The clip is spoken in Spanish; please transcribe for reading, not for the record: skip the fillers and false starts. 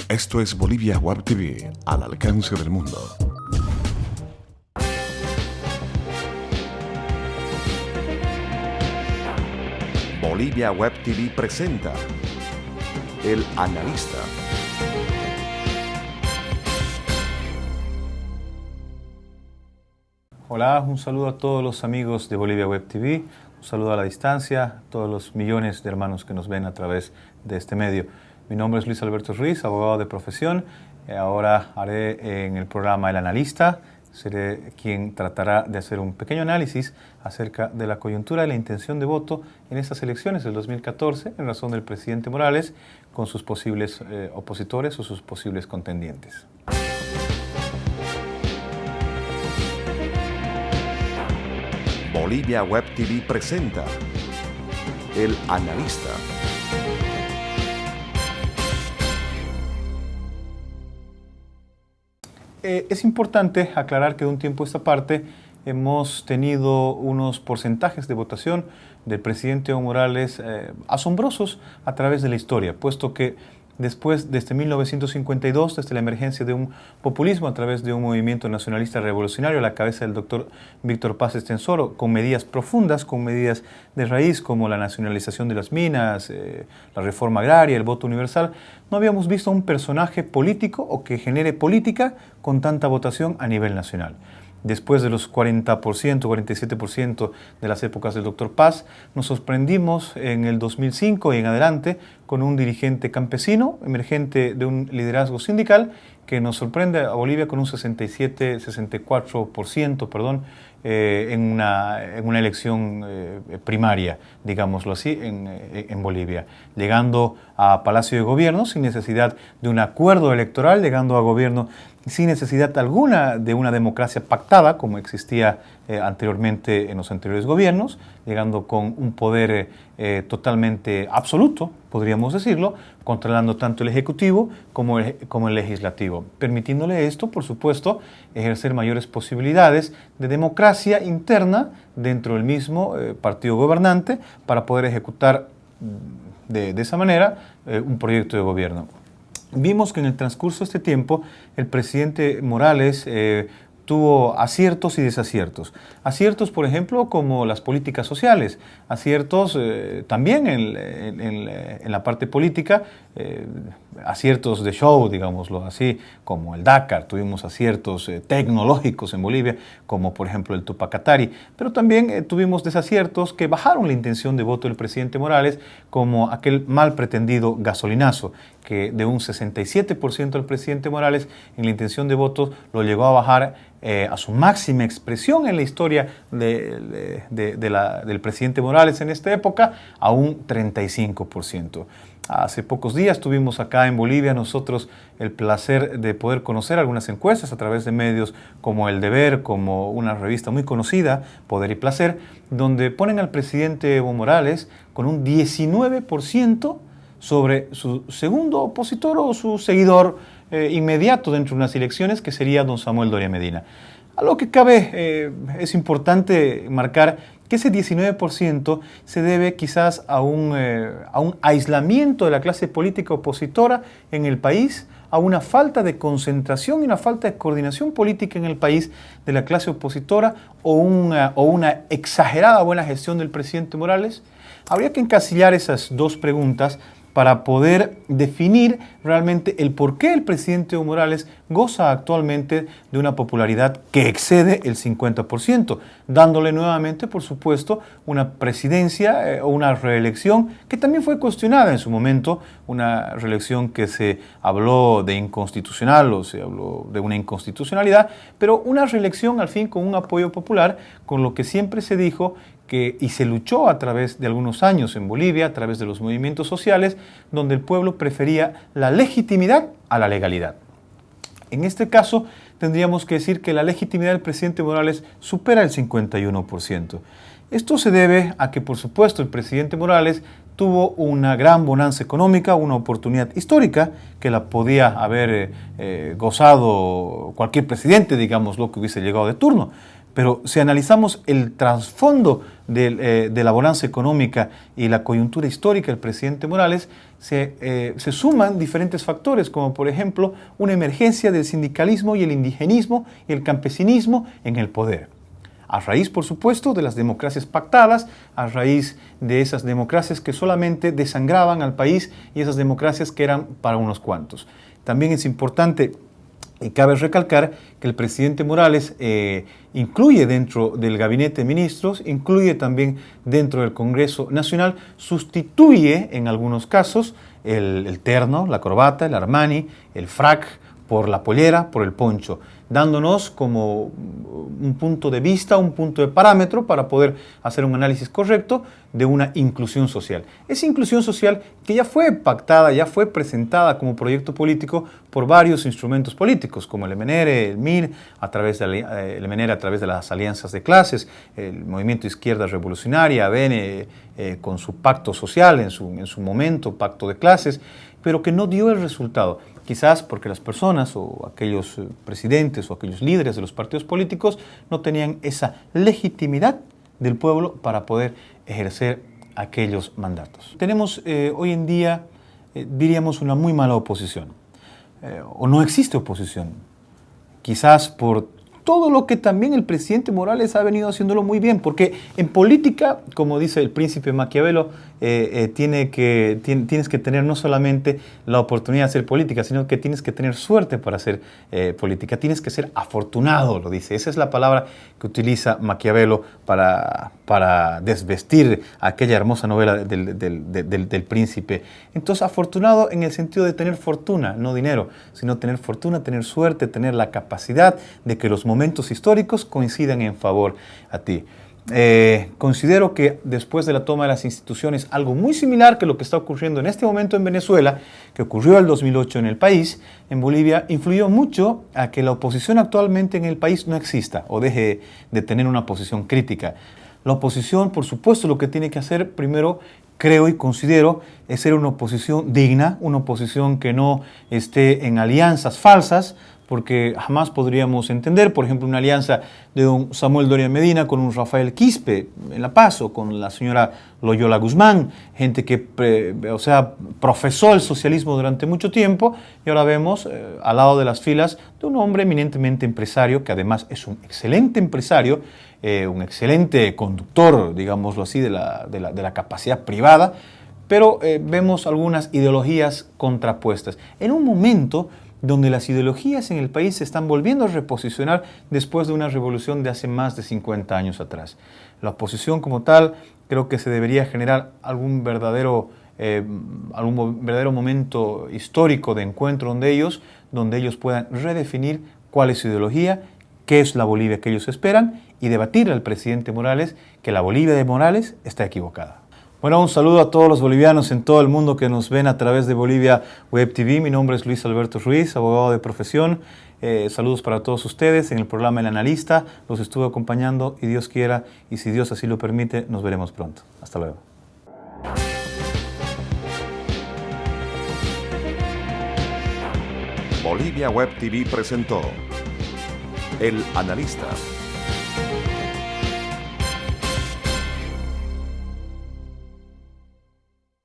Esto es Bolivia Web TV, al alcance del mundo. Bolivia Web TV presenta El Analista. Hola, un saludo a todos los amigos de Bolivia Web TV, un saludo a la distancia, a todos los millones de hermanos que nos ven a través de este medio. Mi nombre es Luis Alberto Ruiz, abogado de profesión. Ahora haré en el programa El Analista. Seré quien tratará de hacer un pequeño análisis acerca de la coyuntura y la intención de voto en estas elecciones del 2014 en razón del presidente Morales con sus posibles opositores o sus posibles contendientes. Bolivia Web TV presenta El Analista. Es importante aclarar que de un tiempo a esta parte hemos tenido unos porcentajes de votación del presidente Evo Morales asombrosos a través de la historia, puesto que después, desde 1952, desde la emergencia de un populismo a través de un movimiento nacionalista revolucionario a la cabeza del doctor Víctor Paz Estenssoro, con medidas profundas, con medidas de raíz como la nacionalización de las minas, la reforma agraria, el voto universal, no habíamos visto un personaje político o que genere política con tanta votación a nivel nacional. Después de los 40%, 47% de las épocas del doctor Paz, nos sorprendimos en el 2005 y en adelante con un dirigente campesino, emergente de un liderazgo sindical, que nos sorprende a Bolivia con un 64%, en una elección primaria, digámoslo así, en Bolivia, llegando a Palacio de Gobierno sin necesidad de un acuerdo electoral, llegando a gobierno sin necesidad alguna de una democracia pactada, como existía anteriormente en los anteriores gobiernos, llegando con un poder totalmente absoluto, podríamos decirlo, controlando tanto el Ejecutivo como el Legislativo, permitiéndole esto, por supuesto, ejercer mayores posibilidades de democracia interna dentro del mismo partido gobernante para poder ejecutar de esa manera un proyecto de gobierno. Vimos que en el transcurso de este tiempo el presidente Morales tuvo aciertos y desaciertos. Aciertos, por ejemplo, como las políticas sociales. Aciertos también en la parte política, aciertos de show, digámoslo así, como el Dakar. Tuvimos aciertos tecnológicos en Bolivia, como por ejemplo el Tupac Katari. Pero también tuvimos desaciertos que bajaron la intención de voto del presidente Morales, como aquel mal pretendido gasolinazo, que de un 67% del presidente Morales en la intención de voto lo llegó a bajar a su máxima expresión en la historia del presidente Morales en esta época, a un 35%. Hace pocos días tuvimos acá en Bolivia nosotros el placer de poder conocer algunas encuestas a través de medios como El Deber, como una revista muy conocida, Poder y Placer, donde ponen al presidente Evo Morales con un 19% sobre su segundo opositor o su seguidor inmediato dentro de unas elecciones, que sería don Samuel Doria Medina. A lo que cabe, es importante marcar que ese 19% se debe quizás a un aislamiento de la clase política opositora en el país, a una falta de concentración y una falta de coordinación política en el país de la clase opositora o una exagerada buena gestión del presidente Morales. Habría que encasillar esas dos preguntas para poder definir realmente el por qué el presidente Evo Morales goza actualmente de una popularidad que excede el 50%, dándole nuevamente, por supuesto, una presidencia o una reelección que también fue cuestionada en su momento, una reelección que se habló de inconstitucional o se habló de una inconstitucionalidad, pero una reelección al fin con un apoyo popular, con lo que siempre se dijo y se luchó a través de algunos años en Bolivia, a través de los movimientos sociales, donde el pueblo prefería la legitimidad a la legalidad. En este caso, tendríamos que decir que la legitimidad del presidente Morales supera el 51%. Esto se debe a que, por supuesto, el presidente Morales tuvo una gran bonanza económica, una oportunidad histórica que la podía haber gozado cualquier presidente, digamos, lo que hubiese llegado de turno. Pero si analizamos el trasfondo de la bonanza económica y la coyuntura histórica del presidente Morales, se suman diferentes factores, como por ejemplo una emergencia del sindicalismo y el indigenismo y el campesinismo en el poder. A raíz, por supuesto, de las democracias pactadas, a raíz de esas democracias que solamente desangraban al país y esas democracias que eran para unos cuantos. También es importante y cabe recalcar que el presidente Morales incluye dentro del gabinete de ministros, incluye también dentro del Congreso Nacional, sustituye en algunos casos el terno, la corbata, el Armani, el frac por la pollera, por el poncho, dándonos como un punto de vista, un punto de parámetro para poder hacer un análisis correcto de una inclusión social. Esa inclusión social que ya fue pactada, ya fue presentada como proyecto político por varios instrumentos políticos, como el MNR, el MIR, a través de las alianzas de clases, el Movimiento Izquierda Revolucionaria, ADN, con su pacto social en su momento, pacto de clases, pero que no dio el resultado. Quizás porque las personas o aquellos presidentes o aquellos líderes de los partidos políticos no tenían esa legitimidad del pueblo para poder ejercer aquellos mandatos. Tenemos hoy en día, diríamos, una muy mala oposición, o no existe oposición, quizás por todo lo que también el presidente Morales ha venido haciéndolo muy bien, porque en política, como dice el príncipe Maquiavelo, tienes que tener no solamente la oportunidad de hacer política, sino que tienes que tener suerte para hacer política, tienes que ser afortunado, lo dice. Esa es la palabra que utiliza Maquiavelo para desvestir aquella hermosa novela del príncipe. Entonces, afortunado en el sentido de tener fortuna, no dinero, sino tener fortuna, tener suerte, tener la capacidad de que los momentos históricos coincidan en favor a ti. Considero que después de la toma de las instituciones, algo muy similar que lo que está ocurriendo en este momento en Venezuela, que ocurrió en el 2008 en el país, en Bolivia, influyó mucho a que la oposición actualmente en el país no exista o deje de tener una posición crítica. La oposición, por supuesto, lo que tiene que hacer primero, creo y considero, es ser una oposición digna, una oposición que no esté en alianzas falsas, porque jamás podríamos entender, por ejemplo, una alianza de un Samuel Doria Medina con un Rafael Quispe en La Paz, o con la señora Loyola Guzmán, gente que profesó el socialismo durante mucho tiempo, y ahora vemos al lado de las filas de un hombre eminentemente empresario, que además es un excelente empresario, un excelente conductor, digámoslo así, de la capacidad privada, pero vemos algunas ideologías contrapuestas. En un momento donde las ideologías en el país se están volviendo a reposicionar después de una revolución de hace más de 50 años atrás. La oposición como tal, creo que se debería generar algún verdadero momento histórico de encuentro donde ellos puedan redefinir cuál es su ideología, qué es la Bolivia que ellos esperan, y debatir al presidente Morales que la Bolivia de Morales está equivocada. Bueno, un saludo a todos los bolivianos en todo el mundo que nos ven a través de Bolivia Web TV. Mi nombre es Luis Alberto Ruiz, abogado de profesión. Saludos para todos ustedes en el programa El Analista. Los estuve acompañando y Dios quiera, y si Dios así lo permite, nos veremos pronto. Hasta luego. Bolivia Web TV presentó El Analista.